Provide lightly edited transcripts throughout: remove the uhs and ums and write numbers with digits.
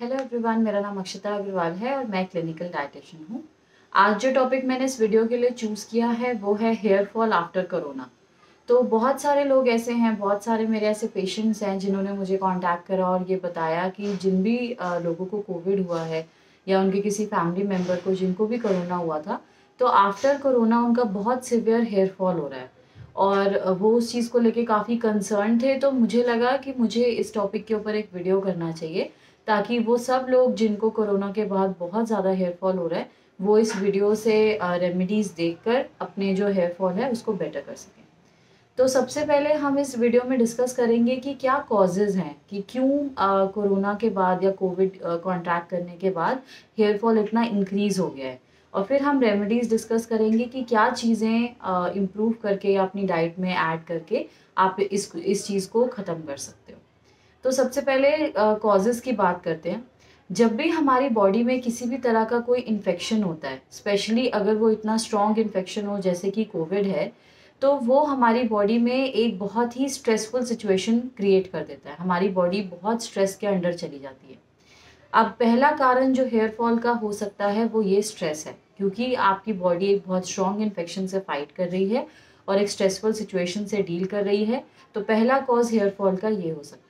Hello everyone, मेरा नाम अक्षता अग्रवाल है और मैं क्लिनिकल डाइटिशियन हूँ। आज जो टॉपिक मैंने इस वीडियो के लिए चूज़ किया है वो है हेयर फॉल आफ्टर कोरोना। तो बहुत सारे लोग ऐसे हैं, बहुत सारे मेरे ऐसे पेशेंट्स हैं जिन्होंने मुझे कांटेक्ट करा और ये बताया कि जिन भी लोगों को कोविड हुआ है या उनके किसी फैमिली मेम्बर को जिनको भी कोरोना हुआ था, तो आफ्टर कोरोना उनका बहुत सिवियर हेयर फॉल हो रहा है और वो उस चीज़ को लेके काफ़ी कंसर्न थे। तो मुझे लगा कि मुझे इस टॉपिक के ऊपर एक वीडियो करना चाहिए ताकि वो सब लोग जिनको कोरोना के बाद बहुत ज़्यादा हेयर फॉल हो रहा है, वो इस वीडियो से रेमेडीज़ देखकर अपने जो हेयर फॉल है उसको बेटर कर सकें। तो सबसे पहले हम इस वीडियो में डिस्कस करेंगे कि क्या कॉजेज़ हैं कि क्यों कोरोना के बाद या कोविड कॉन्ट्रैक्ट करने के बाद हेयर फॉल इतना इंक्रीज़ हो गया है। और फिर हम रेमेडीज़ डिस्कस करेंगे कि क्या चीज़ें इम्प्रूव करके या अपनी डाइट में ऐड करके आप इस चीज़ को ख़त्म कर सकते हो। तो सबसे पहले कॉजेज़ की बात करते हैं। जब भी हमारी बॉडी में किसी भी तरह का कोई इन्फेक्शन होता है, स्पेशली अगर वो इतना स्ट्रॉन्ग इन्फेक्शन हो जैसे कि कोविड है, तो वो हमारी बॉडी में एक बहुत ही स्ट्रेसफुल सिचुएशन क्रिएट कर देता है। हमारी बॉडी बहुत स्ट्रेस के अंडर चली जाती है। अब पहला कारण जो हेयर फॉल का हो सकता है वो ये स्ट्रेस है, क्योंकि आपकी बॉडी एक बहुत स्ट्रॉन्ग इन्फेक्शन से फाइट कर रही है और एक स्ट्रेसफुल सिचुएशन से डील कर रही है। तो पहला कॉज हेयर फॉल का ये हो सकता है।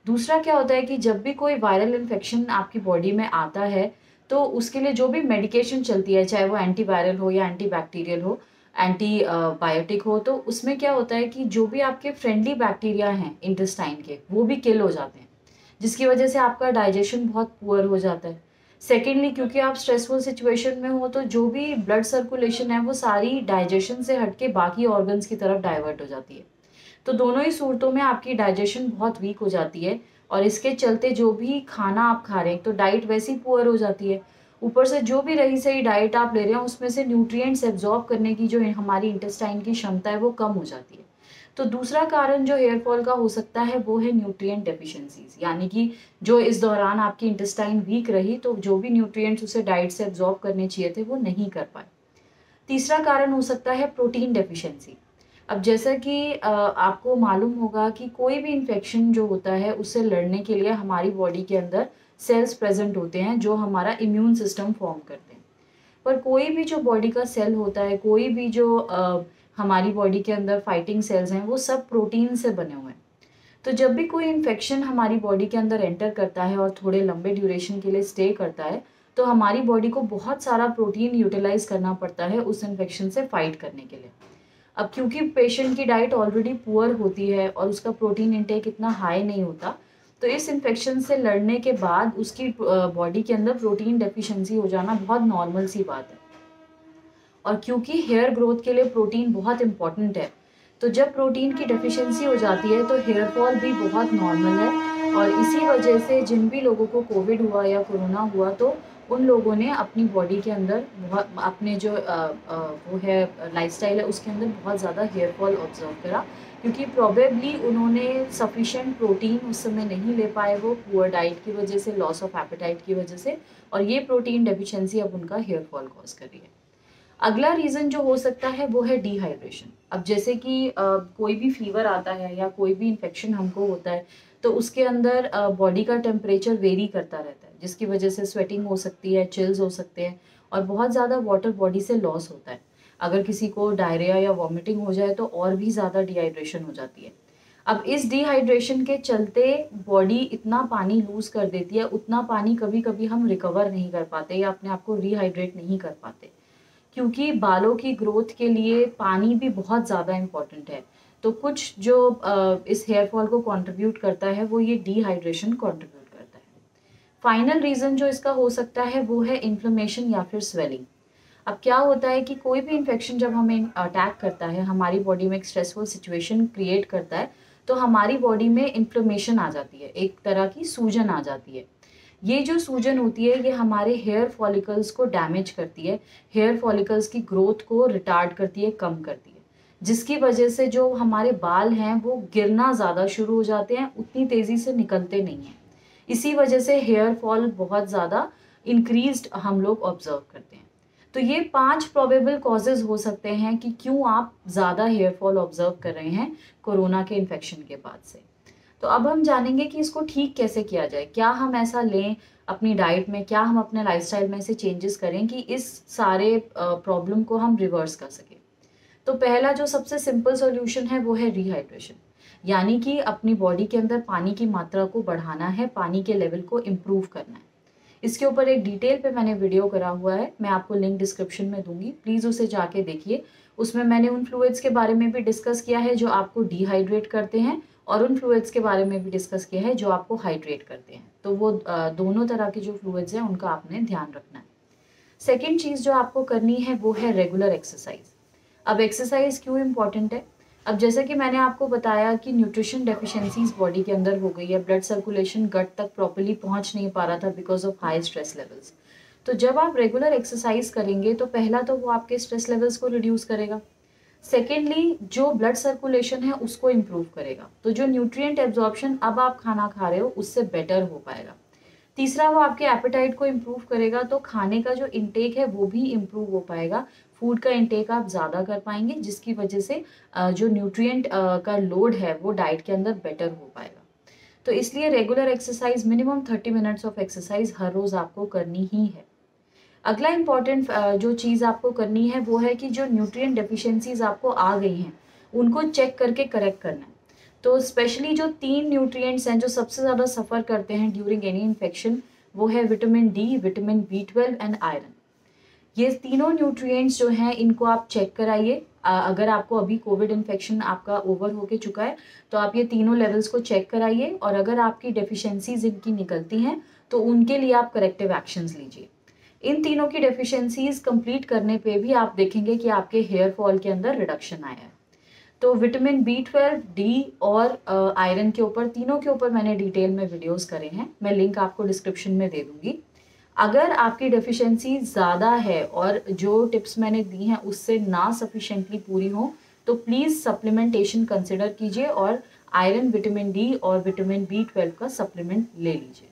दूसरा क्या होता है कि जब भी कोई वायरल इन्फेक्शन आपकी बॉडी में आता है, तो उसके लिए जो भी मेडिकेशन चलती है, चाहे वो एंटीवायरल हो या एंटीबैक्टीरियल हो, एंटी बायोटिक हो, तो उसमें क्या होता है कि जो भी आपके फ्रेंडली बैक्टीरिया हैं इंटेस्टाइन के, वो भी किल हो जाते हैं, जिसकी वजह से आपका डाइजेशन बहुत पुअर हो जाता है। सेकेंडली, क्योंकि आप स्ट्रेसफुल सिचुएशन में हो, तो जो भी ब्लड सर्कुलेशन है वो सारी डाइजेशन से हट के बाकी ऑर्गन्स की तरफ डाइवर्ट हो जाती है। तो दोनों ही सूरतों में आपकी डाइजेशन बहुत वीक हो जाती है और इसके चलते जो भी खाना आप खा रहे हैं, तो डाइट वैसी पुअर हो जाती है। ऊपर से जो भी रही सही डाइट आप ले रहे हैं, उसमें से न्यूट्रिएंट्स एब्जॉर्ब करने की जो हमारी इंटेस्टाइन की क्षमता है वो कम हो जाती है। तो दूसरा कारण जो हेयर फॉल का हो सकता है वो है न्यूट्रिएंट डेफिशिएंसीज, यानी कि जो इस दौरान आपकी इंटेस्टाइन वीक रही, तो जो भी न्यूट्रिएंट्स उसे डाइट से एब्जॉर्ब करने चाहिए थे वो नहीं कर पाए। तीसरा कारण हो सकता है प्रोटीन डेफिशिएंसी। अब जैसा कि आपको मालूम होगा कि कोई भी इन्फेक्शन जो होता है उससे लड़ने के लिए हमारी बॉडी के अंदर सेल्स प्रेजेंट होते हैं जो हमारा इम्यून सिस्टम फॉर्म करते हैं। पर कोई भी जो बॉडी का सेल होता है, कोई भी जो हमारी बॉडी के अंदर फाइटिंग सेल्स हैं, वो सब प्रोटीन से बने हुए हैं। तो जब भी कोई इन्फेक्शन हमारी बॉडी के अंदर एंटर करता है और थोड़े लंबे ड्यूरेशन के लिए स्टे करता है, तो हमारी बॉडी को बहुत सारा प्रोटीन यूटिलाइज करना पड़ता है उस इन्फेक्शन से फाइट करने के लिए। अब क्योंकि पेशेंट की डाइट ऑलरेडी पुअर होती है और उसका प्रोटीन इंटेक इतना हाई नहीं होता, तो इस इन्फेक्शन से लड़ने के बाद उसकी बॉडी के अंदर प्रोटीन डेफिशिएंसी हो जाना बहुत नॉर्मल सी बात है। और क्योंकि हेयर ग्रोथ के लिए प्रोटीन बहुत इंपॉर्टेंट है, तो जब प्रोटीन की डेफिशिएंसी हो जाती है तो हेयर फॉल भी बहुत नॉर्मल है। और इसी वजह से जिन भी लोगों को कोविड हुआ या कोरोना हुआ, तो उन लोगों ने अपनी बॉडी के अंदर बहुत अपने जो वो है लाइफस्टाइल है उसके अंदर बहुत ज़्यादा हेयर फॉल ऑब्जर्व करा, क्योंकि प्रोबेबली उन्होंने सफिशिएंट प्रोटीन उस समय नहीं ले पाए, वो पुअर डाइट की वजह से, लॉस ऑफ एपेटाइट की वजह से, और ये प्रोटीन डेफिशिएंसी अब उनका हेयर फॉल कॉज कर रही है। अगला रीज़न जो हो सकता है वो है डिहाइड्रेशन। अब जैसे कि कोई भी फीवर आता है या कोई भी इन्फेक्शन हमको होता है, तो उसके अंदर बॉडी का टेम्परेचर वेरी करता रहता है, जिसकी वजह से स्वेटिंग हो सकती है, चिल्स हो सकते हैं और बहुत ज़्यादा वाटर बॉडी से लॉस होता है। अगर किसी को डायरिया या वॉमिटिंग हो जाए तो और भी ज़्यादा डिहाइड्रेशन हो जाती है। अब इस डिहाइड्रेशन के चलते बॉडी इतना पानी लूज़ कर देती है, उतना पानी कभी-कभी हम रिकवर नहीं कर पाते या अपने आप को रिहाइड्रेट नहीं कर पाते। क्योंकि बालों की ग्रोथ के लिए पानी भी बहुत ज़्यादा इम्पोर्टेंट है। तो कुछ जो इस हेयर फॉल को कंट्रीब्यूट करता है वो ये डिहाइड्रेशन कंट्रीब्यूट करता है। फाइनल रीज़न जो इसका हो सकता है वो है इन्फ्लेमेशन या फिर स्वेलिंग। अब क्या होता है कि कोई भी इन्फेक्शन जब हमें अटैक करता है, हमारी बॉडी में एक स्ट्रेसफुल सिचुएशन क्रिएट करता है, तो हमारी बॉडी में इन्फ्लेमेशन आ जाती है, एक तरह की सूजन आ जाती है। ये जो सूजन होती है ये हमारे हेयर फॉलिकल्स को डैमेज करती है, हेयर फॉलिकल्स की ग्रोथ को रिटार्ड करती है, कम करती है, जिसकी वजह से जो हमारे बाल हैं वो गिरना ज़्यादा शुरू हो जाते हैं, उतनी तेज़ी से निकलते नहीं हैं। इसी वजह से हेयर फॉल बहुत ज़्यादा इंक्रीज्ड हम लोग ऑब्जर्व करते हैं। तो ये 5 प्रोबेबल कॉजेज़ हो सकते हैं कि क्यों आप ज़्यादा हेयर फॉल ऑब्जर्व कर रहे हैं कोरोना के इन्फेक्शन के बाद से। तो अब हम जानेंगे कि इसको ठीक कैसे किया जाए, क्या हम ऐसा लें अपनी डाइट में, क्या हम अपने लाइफस्टाइल में ऐसे चेंजेस करें कि इस सारे प्रॉब्लम को हम रिवर्स कर सकें। तो पहला जो सबसे सिंपल सॉल्यूशन है वो है रिहाइड्रेशन, यानी कि अपनी बॉडी के अंदर पानी की मात्रा को बढ़ाना है, पानी के लेवल को इम्प्रूव करना है। इसके ऊपर एक डिटेल पे मैंने वीडियो करा हुआ है, मैं आपको लिंक डिस्क्रिप्शन में दूंगी, प्लीज़ उसे जाके देखिए। उसमें मैंने उन फ्लूइड्स के बारे में भी डिस्कस किया है जो आपको डिहाइड्रेट करते हैं, और उन फ्लूइड्स के बारे में भी डिस्कस किया है जो आपको हाइड्रेट करते हैं। तो वो दोनों तरह के जो फ्लूइड्स हैं उनका आपने ध्यान रखना है। सेकेंड चीज़ जो आपको करनी है वो है रेगुलर एक्सरसाइज। अब एक्सरसाइज क्यों इम्पॉर्टेंट है? अब जैसे कि मैंने आपको बताया कि न्यूट्रिशन डेफिशिएंसीज बॉडी के अंदर हो गई है, ब्लड सर्कुलेशन गट तक प्रॉपर्ली पहुंच नहीं पा रहा था because of high stress levels. तो जब आप रेगुलर एक्सरसाइज करेंगे तो पहला तो वो आपके स्ट्रेस लेवल्स को रिड्यूस करेगा, सेकेंडली जो ब्लड सर्कुलेशन है उसको इम्प्रूव करेगा, तो जो न्यूट्रिएंट एब्जॉर्प्शन अब आप खाना खा रहे हो उससे बेटर हो पाएगा। तीसरा, वो आपके एपेटाइट को इम्प्रूव करेगा, तो खाने का जो इंटेक है वो भी इम्प्रूव हो पाएगा, फूड का इंटेक आप ज़्यादा कर पाएंगे, जिसकी वजह से जो न्यूट्रिएंट का लोड है वो डाइट के अंदर बेटर हो पाएगा। तो इसलिए regular exercise, minimum 30 minutes of exercise हर रोज़ आपको करनी ही है। अगला इम्पॉर्टेंट जो चीज़ आपको करनी है वो है कि जो न्यूट्रिएंट डेफिशिएंसीज आपको आ गई हैं उनको चेक करके करेक्ट करना है। तो स्पेशली जो 3 न्यूट्रिएंट्स हैं जो सबसे ज़्यादा सफ़र करते हैं ड्यूरिंग एनी इन्फेक्शन, वो है vitamin D, vitamin B12 and iron. ये तीनों न्यूट्रिएंट्स जो हैं इनको आप चेक कराइए। अगर आपको अभी कोविड इन्फेक्शन आपका ओवर होके चुका है तो आप ये तीनों लेवल्स को चेक कराइए, और अगर आपकी डेफिशिएंसीज इनकी निकलती हैं तो उनके लिए आप करेक्टिव एक्शंस लीजिए। इन तीनों की डेफिशिएंसीज कंप्लीट करने पे भी आप देखेंगे कि आपके हेयर फॉल के अंदर रिडक्शन आया है। तो विटामिन B12, डी और आयरन के ऊपर, तीनों के ऊपर मैंने डिटेल में वीडियोस करे हैं, मैं लिंक आपको डिस्क्रिप्शन में दे दूंगी। अगर आपकी डेफिशिएंसी ज़्यादा है और जो टिप्स मैंने दी हैं उससे ना सफिशेंटली पूरी हो तो प्लीज़ सप्लीमेंटेशन कंसिडर कीजिए और आयरन, विटामिन डी और विटामिन B12 का सप्लीमेंट ले लीजिए।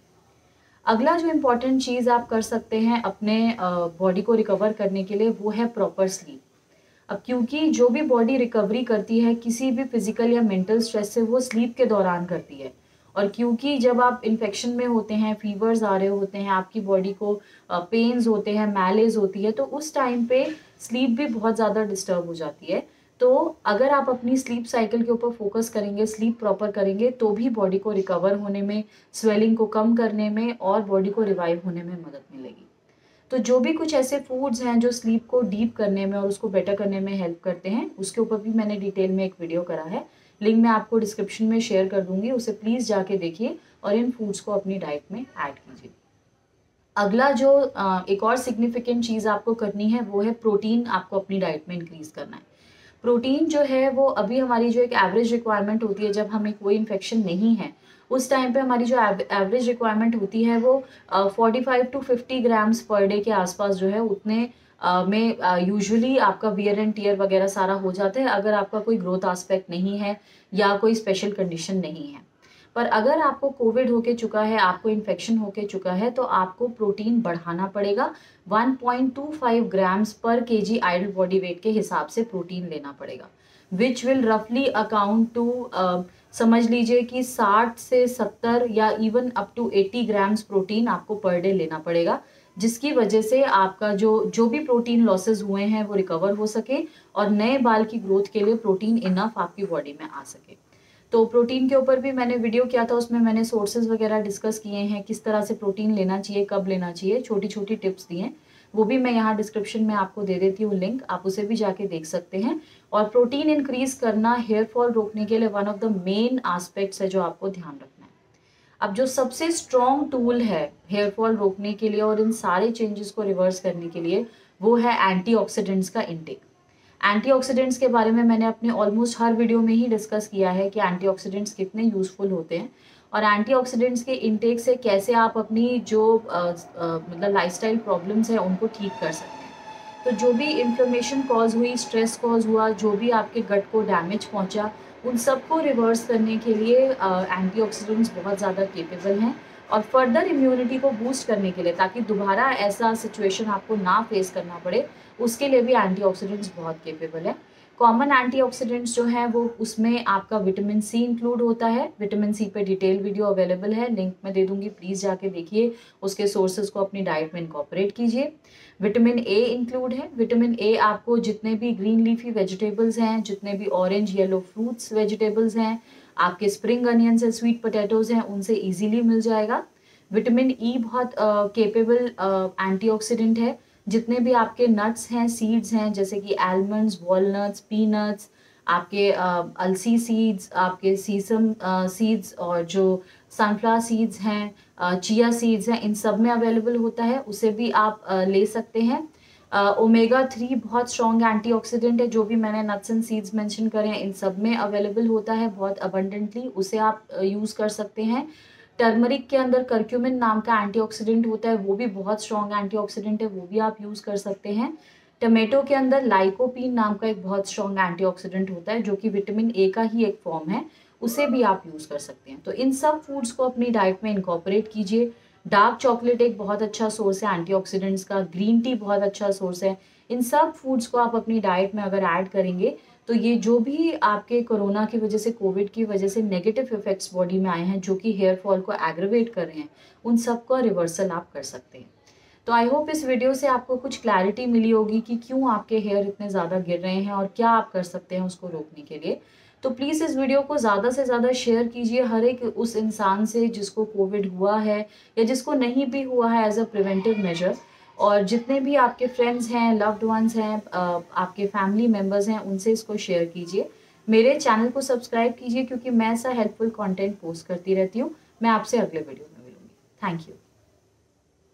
अगला जो इम्पॉर्टेंट चीज़ आप कर सकते हैं अपने बॉडी को रिकवर करने के लिए वो है प्रॉपर स्लीप। अब क्योंकि जो भी बॉडी रिकवरी करती है किसी भी फिजिकल या मेंटल स्ट्रेस से वो स्लीप के दौरान करती है, और क्योंकि जब आप इन्फेक्शन में होते हैं, फीवर्स आ रहे होते हैं, आपकी बॉडी को पेन्स होते हैं, मैलेज होती है, तो उस टाइम पे स्लीप भी बहुत ज़्यादा डिस्टर्ब हो जाती है। तो अगर आप अपनी स्लीप साइकिल के ऊपर फोकस करेंगे, स्लीप प्रॉपर करेंगे, तो भी बॉडी को रिकवर होने में, स्वेलिंग को कम करने में और बॉडी को रिवाइव होने में मदद मिलेगी। तो जो भी कुछ ऐसे फूड्स हैं जो स्लीप को डीप करने में और उसको बेटर करने में हेल्प करते हैं, उसके ऊपर भी मैंने डिटेल में एक वीडियो करा है, लिंक मैं आपको डिस्क्रिप्शन में शेयर कर दूंगी, उसे प्लीज़ जाके देखिए और इन फूड्स को अपनी डाइट में ऐड कीजिए। अगला जो एक और सिग्निफिकेंट चीज़ आपको करनी है वो है प्रोटीन आपको अपनी डाइट में इंक्रीज़ करना है। प्रोटीन जो है वो अभी हमारी जो एक एवरेज रिक्वायरमेंट होती है जब हमें कोई इन्फेक्शन नहीं है, उस टाइम पे हमारी जो एवरेज रिक्वायरमेंट होती है वो 45 टू 50 ग्राम्स पर डे के आसपास जो है उतने में यूजुअली आपका वियर एंड टियर वगैरह सारा हो जाता है, अगर आपका कोई ग्रोथ एस्पेक्ट नहीं है या कोई स्पेशल कंडीशन नहीं है। पर अगर आपको कोविड होके चुका है, आपको इन्फेक्शन होके चुका है, तो आपको प्रोटीन बढ़ाना पड़ेगा। 1.25 ग्राम्स पर केजी आइडल बॉडी वेट के हिसाब से प्रोटीन लेना पड़ेगा, विच विल रफली अकाउंट टू, समझ लीजिए कि 60 से 70 या even up to 80 grams protein आपको पर डे लेना पड़ेगा, जिसकी वजह से आपका जो भी प्रोटीन लॉसेस हुए हैं वो रिकवर हो सके और नए बाल की ग्रोथ के लिए प्रोटीन इनफ आपकी बॉडी में आ सके। तो प्रोटीन के ऊपर भी मैंने वीडियो किया था, उसमें मैंने सोर्सेज वगैरह डिस्कस किए हैं, किस तरह से प्रोटीन लेना चाहिए, कब लेना चाहिए, छोटी छोटी टिप्स दी हैं, वो भी मैं यहाँ डिस्क्रिप्शन में आपको दे देती हूँ लिंक, आप उसे भी जाके देख सकते हैं। और प्रोटीन इंक्रीज करना हेयर फॉल रोकने के लिए one of the main aspects है जो आपको ध्यान रखना है। अब जो सबसे स्ट्रॉन्ग टूल है हेयर फॉल रोकने के लिए और इन सारे चेंजेस को रिवर्स करने के लिए वो है एंटीऑक्सीडेंट्स का इंटेक। एंटीऑक्सीडेंट्स के बारे में मैंने अपने ऑलमोस्ट हर वीडियो में ही डिस्कस किया है कि एंटीऑक्सीडेंट्स कितने यूज़फुल होते हैं और एंटीऑक्सीडेंट्स के इंटेक से कैसे आप अपनी जो मतलब लाइफस्टाइल प्रॉब्लम्स हैं उनको ठीक कर सकते हैं। तो जो भी इन्फ्लेमेशन कॉज हुई, स्ट्रेस कॉज हुआ, जो भी आपके गट को डैमेज पहुंचा, उन सबको रिवर्स करने के लिए एंटीऑक्सीडेंट्स बहुत ज़्यादा केपेबल हैं। और फर्दर इम्यूनिटी को बूस्ट करने के लिए, ताकि दोबारा ऐसा सिचुएशन आपको ना फेस करना पड़े, उसके लिए भी एंटीऑक्सीडेंट्स बहुत केपेबल है। कॉमन एंटीऑक्सीडेंट्स जो हैं वो उसमें आपका विटामिन सी इंक्लूड होता है। विटामिन सी पे डिटेल वीडियो अवेलेबल है, लिंक मैं दे दूंगी, प्लीज़ जाके देखिए, उसके सोर्सेज को अपनी डाइट में इनकॉर्पोरेट कीजिए। विटामिन ए इंक्लूड है। विटामिन ए आपको जितने भी ग्रीन लीफी वेजिटेबल्स हैं, जितने भी ऑरेंज येलो फ्रूट्स वेजिटेबल्स हैं, आपके स्प्रिंग अनियंस है, स्वीट पोटैटोज हैं, उनसे ईजिली मिल जाएगा। विटामिन ई बहुत केपेबल एंटीऑक्सीडेंट है। जितने भी आपके नट्स हैं, सीड्स हैं, जैसे कि आलमंड्स, वॉलनट्स, पीनट्स, आपके अलसी सीड्स, आपके सीसम सीड्स, और जो सनफ्लावर सीड्स हैं, चिया सीड्स हैं, इन सब में अवेलेबल होता है, उसे भी आप ले सकते हैं। ओमेगा 3 बहुत स्ट्रॉन्ग एंटीऑक्सीडेंट है, जो भी मैंने नट्स एंड सीड्स मेंशन करे हैं इन सब में अवेलेबल होता है बहुत अबंडेंटली, उसे आप यूज़ कर सकते हैं। टर्मरिक के अंदर करक्यूमिन नाम का एंटीऑक्सीडेंट होता है, वो भी बहुत स्ट्रॉन्ग एंटीऑक्सीडेंट है, वो भी आप यूज़ कर सकते हैं। टमेटो के अंदर लाइकोपीन नाम का एक बहुत स्ट्रॉन्ग एंटीऑक्सीडेंट होता है, जो कि विटामिन ए का ही एक फॉर्म है, उसे भी आप यूज़ कर सकते हैं। तो इन सब फूड्स को अपनी डाइट में इनकॉर्पोरेट कीजिए। डार्क चॉकलेट एक बहुत अच्छा सोर्स है एंटीऑक्सीडेंट्स का, ग्रीन टी बहुत अच्छा सोर्स है। इन सब फूड्स को आप अपनी डाइट में अगर ऐड करेंगे तो ये जो भी आपके कोरोना की वजह से, कोविड की वजह से नेगेटिव इफेक्ट्स बॉडी में आए हैं, जो कि हेयर फॉल को एग्रेवेट कर रहे हैं, उन सब का रिवर्सल आप कर सकते हैं। तो आई होप इस वीडियो से आपको कुछ क्लैरिटी मिली होगी कि क्यों आपके हेयर इतने ज़्यादा गिर रहे हैं और क्या आप कर सकते हैं उसको रोकने के लिए। तो प्लीज़ इस वीडियो को ज़्यादा से ज़्यादा शेयर कीजिए हर एक उस इंसान से जिसको कोविड हुआ है या जिसको नहीं भी हुआ है, एज अ प्रिवेंटिव मेजर। और जितने भी आपके फ्रेंड्स हैं, लव्ड वंस हैं, आपके फैमिली मेम्बर्स हैं, उनसे इसको शेयर कीजिए। मेरे चैनल को सब्सक्राइब कीजिए, क्योंकि मैं ऐसा हेल्पफुल कंटेंट पोस्ट करती रहती हूँ। मैं आपसे अगले वीडियो में मिलूंगी। Thank you.